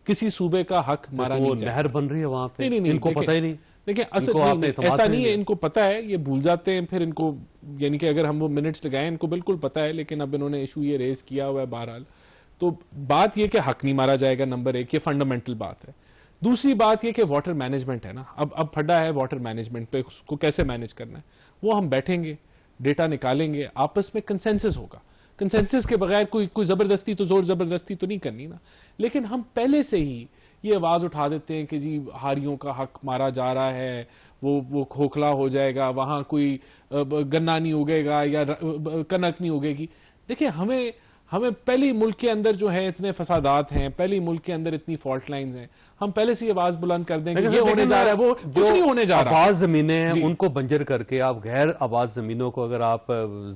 किसी सूबे का हक मारा नहीं जाए। नहर बन रही है वहां पे, नहीं, इनको पता ही नहीं। देखिए असल ऐसा नहीं है, इनको पता है, ये भूल जाते हैं फिर इनको, यानी कि अगर हम वो मिनट्स लगाएं इनको बिल्कुल पता है, लेकिन अब इन्होंने इशू ये रेज किया हुआ है। बहरहाल तो बात ये कि हक नहीं मारा जाएगा, नंबर 1 ये फंडामेंटल बात है। दूसरी बात ये कि वाटर मैनेजमेंट है ना, अब फटा है वाटर मैनेजमेंट पे, उसको कैसे मैनेज करना है वो हम बैठेंगे, डेटा निकालेंगे, आपस में कंसेंसस होगा। कंसेंसस के बगैर कोई जबरदस्ती तो जोर जबरदस्ती तो नहीं करनी ना। लेकिन हम पहले से ही ये आवाज उठा देते हैं कि जी हारियों का हक मारा जा रहा है, वो खोखला हो जाएगा, वहां कोई गन्ना नहीं उगेगा या कनक नहीं उगेगी। देखिए हमें पहली मुल्क के अंदर जो है इतने फसादात हैं, पहली मुल्क के अंदर इतनी फॉल्ट लाइंस हैं, हम पहले से आवाज बुलंद कर दें कि ये होने जा रहा है, वो कुछ नहीं होने जा रहा। आबाद जमीनें हैं उनको बंजर करके आप गैर आबाद जमीनों को अगर आप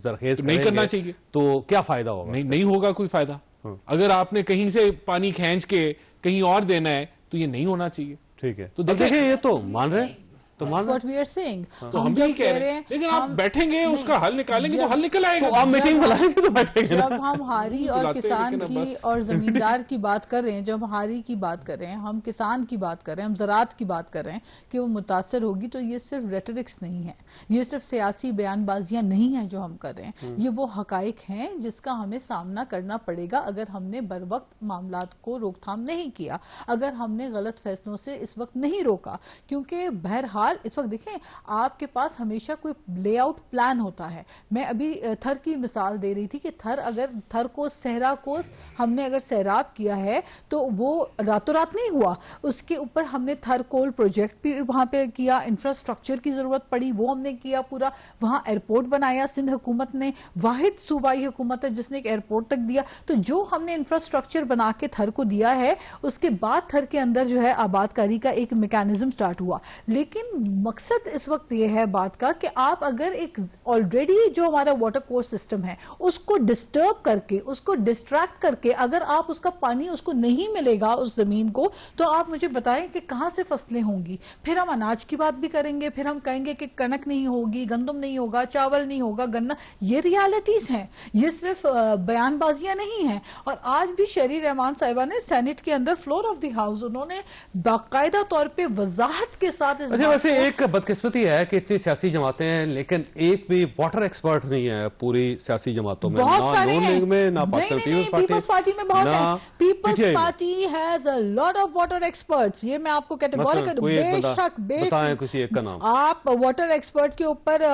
जरखेज नहीं करना चाहिए तो क्या फायदा होगा? नहीं होगा कोई फायदा। अगर आपने कहीं से पानी खींच के कहीं और देना है तो ये नहीं होना चाहिए। ठीक है, तो देखिए ये तो मान रहे हैं, तो What we are saying. तो हम भी कह रहे हैं, लेकिन आप बैठेंगे उसका हल निकालेंगे तो हल निकल आएगा। तो आप मीटिंग बुलाएंगे तो बैठेंगे। जब हम हारी और किसान की और जमींदार की बात कर रहे हैं, जब हारी की बात कर रहे हैं, हम किसान की बात कर रहे हैं, हम ज़राअत की बात कर रहे हैं कि वो मुतासर होगी, तो ये सिर्फ रेटरिक्स नहीं है, ये सिर्फ सियासी बयानबाजियां नहीं है जो हम कर रहे हैं, ये वो हकाइक हैं जिसका हमें सामना करना पड़ेगा अगर हमने बर वक्त मामलात को रोकथाम नहीं किया, अगर हमने गलत फैसलों से इस वक्त नहीं रोका। क्योंकि बहरहाल इस वक्त देखें आपके पास हमेशा कोई लेआउट प्लान होता है। मैं अभी थर की मिसाल दे रही थी कि थर को सहरा को हमने अगर सैराब किया है तो वो रातों रात नहीं हुआ, उसके ऊपर हमने थर कोल प्रोजेक्ट भी वहां पे किया, इंफ्रास्ट्रक्चर की जरूरत पड़ी वो हमने किया पूरा, वहां एयरपोर्ट बनाया। सिंध हुकूमत ने वाहिद सूबाई हुकूमत है जिसने एक एयरपोर्ट तक दिया। तो जो हमने इंफ्रास्ट्रक्चर बना के थर को दिया है, उसके बाद थर के अंदर जो है आबादकारी का एक मैकेनिज्म स्टार्ट हुआ। लेकिन मकसद इस वक्त यह है बात का कि आप अगर एक ऑलरेडी जो हमारा वाटर कोर्स सिस्टम है उसको डिस्टर्ब करके, उसको डिस्ट्रैक्ट करके, अगर आप उसका पानी उसको नहीं मिलेगा उस जमीन को, तो आप मुझे बताएं कि कहां से फसलें होंगी। फिर हम अनाज की बात भी करेंगे, फिर हम कहेंगे कि कनक नहीं होगी, गंदम नहीं होगा, चावल नहीं होगा, गन्ना। ये रियलिटीज हैं, ये सिर्फ बयानबाजियां नहीं हैं। और आज भी शहरी रहमान साहिबा ने सेनेट के अंदर फ्लोर ऑफ द हाउस उन्होंने बाकायदा तौर पे वजाहत के साथ इस वैसे एक बदकिस्मती है कि इतनी सियासी जमातें हैं लेकिन एक भी वाटर एक्सपर्ट नहीं है पूरी सियासी जमातों में, बहुत ना सारे नून लीग में, ना पीपल्स पार्टी में बहुत है। People's party has a lot of water experts, ये मैं आपको कैटेगोरिकल बेशक बताएं किसी एक का नाम। आप वाटर एक्सपर्ट के ऊपर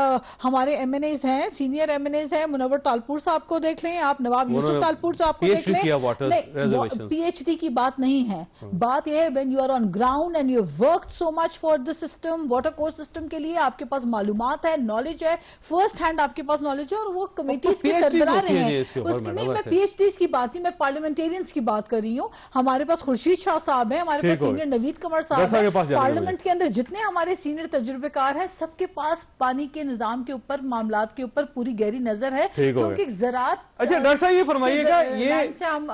हमारे एमएनएज हैं, सीनियर एमएनएज हैं, मुनव्वर तालपुर साहब को देख लें, आप नवाब यूसुफ तालपुर साहब को देख लें। पीएचडी की बात नहीं है, बात यह है when you are on ground and you worked so much for the system, water course system के लिए आपके पास मालूमात है, नॉलेज है, फर्स्ट हैंड आपके पास नॉलेज है, और वो कमेटीज के सरबराह रहे हैं। उसकी नहीं, मैं पीएचडीज की बात नहीं, मैं पार्लियामेंटेरियंस की बात कर रही हूँ। हमारे पास खुर्शीद शाह साहब हैं, हमारे पास सीनियर नवीद कमर साहब हैं, पार्लियामेंट के अंदर जितने हमारे सीनियर तजुर्बेकार हैं, सबके पास पानी के निजाम के ऊपर, मामलात के ऊपर पूरी गहरी नजर है। क्योंकि ज़राअत, अच्छा डॉक्टर साहब ये फरमाइएगा, ये से हम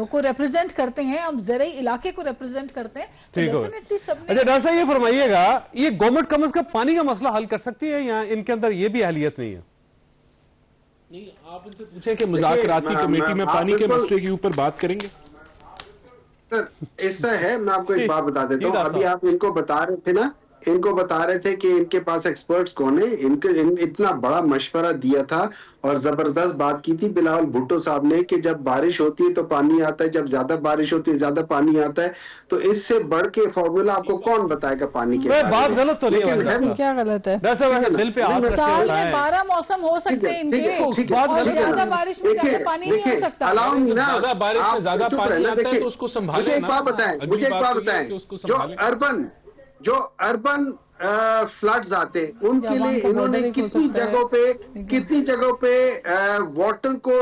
को रिप्रेजेंट करते हैं, हम ज़राई इलाके को रिप्रेजेंट करते हैं, तो डेफिनेटली सब। अच्छा डॉक्टर साहब ये फरमाइएगा, ये गवर्नमेंट कम से कम पानी का मसला हल कर सकती है या इनके अंदर ये भी अहलियत नहीं है? नहीं, आप इनसे पूछें कि मुज़ाकराती कमेटी में पानी के मसले के ऊपर बात करेंगे। सर ऐसा है, मैं आपको एक बात बता देता हूँ। अभी आप इनको बता रहे थे ना इनको बता रहे थे कि इनके पास एक्सपर्ट्स कौन है, इतना बड़ा मशवरा दिया था और जबरदस्त बात की थी बिलावल भुट्टो साहब ने कि जब बारिश होती है तो पानी आता है, जब ज्यादा बारिश होती है ज्यादा पानी आता है। तो इससे बढ़ के फॉर्मूला आपको कौन बताएगा पानी के बात गलत तो नहीं है, क्या गलत है? दिल पे हाथ रख के साल में बताएं। 12 मौसम हो सकते हैं इनके, बात और गलत ज्यादा बारिश में ज्यादा पानी नहीं हो सकता। अलाउ मी ना, ज्यादा बारिश में ज्यादा पानी आता है तो उसको संभालें मुझे एक ना। बात बताएं, अगली मुझे एक बात बात तो ये है बताएं, कि उसको संभालें। जो अर्बन फ्लड्स आते हैं उनके जवान लिए का इन्होंने border एक हो कितनी सकता है। जगहों पे वाटर को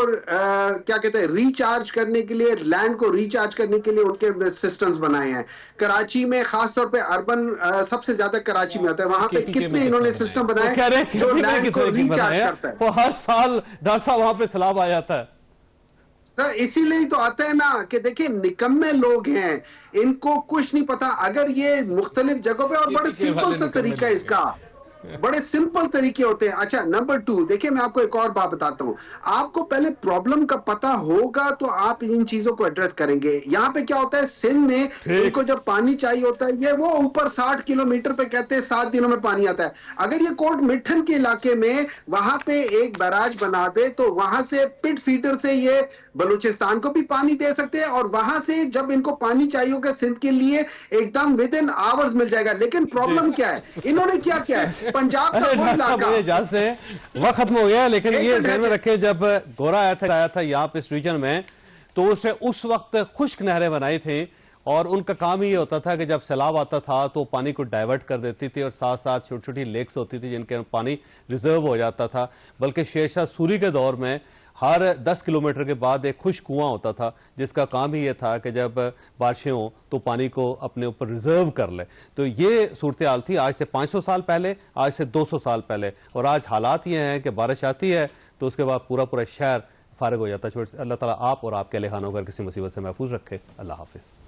क्या कहते हैं रिचार्ज करने के लिए, लैंड को रिचार्ज करने के लिए उनके सिस्टम्स बनाए हैं। कराची में खासतौर पे अर्बन सबसे ज्यादा कराची में आता है, वहां पे KPK में कितने इन्होंने सिस्टम बनाए कह रहे हैं जो कि लैंड को कितने रिचार्ज करता है। वो हर साल डॉक्टर साहब वहां पे सैलाब आ जाता है। सर इसीलिए तो आता है ना कि देखिए निकम्मे लोग हैं, इनको कुछ नहीं पता। अगर ये मुख्तलिफ जगहों पे, और बड़े सिंपल सा तरीका है इसका, बड़े सिंपल तरीके होते हैं। अच्छा नंबर 2 देखिए मैं आपको एक और बात बताता हूं, आपको पहले प्रॉब्लम का पता होगा तो आप इन चीजों को एड्रेस करेंगे। यहाँ पे क्या होता है, सिंध में इनको जब पानी चाहिए होता है, ये वो ऊपर 60 किलोमीटर पे कहते हैं 7 दिनों में पानी आता है। अगर ये कोट मिठन के इलाके में वहां पे एक बैराज बना दे तो वहां से पिट फीडर से ये बलूचिस्तान को भी पानी दे सकते हैं, और वहां से जब इनको पानी चाहिए होगा सिंध के लिए एकदम विद इन आवर्स मिल जाएगा। लेकिन प्रॉब्लम क्या है, इन्होंने क्या किया है, पंजाब का वो इलाका इजाजत से वक्त खत्म हो गया, लेकिन एक ये मिनट ध्यान में रखें जब गोरा आया था यहाँ पे इस रीजन में, तो उसने उस वक्त खुश्क नहरें बनाई थी और उनका काम ही ये होता था कि जब सैलाब आता था तो पानी को डाइवर्ट कर देती थी और साथ साथ छोटी छोटी लेक्स होती थी जिनके पानी रिजर्व हो जाता था। बल्कि शेरशाह सूरी के दौर में हर 10 किलोमीटर के बाद एक खुश कुआं होता था जिसका काम ही ये था कि जब बारिशें हों तो पानी को अपने ऊपर रिजर्व कर ले। तो ये सूरत हाल थी आज से 500 साल पहले, आज से 200 साल पहले, और आज हालात ये हैं कि बारिश आती है तो उसके बाद पूरा पूरा शहर फारिग हो जाता है। अल्लाह ताला आप और आपके अहल खानों को किसी मुसीबत से महफूज रखे। अल्लाह हाफिज़।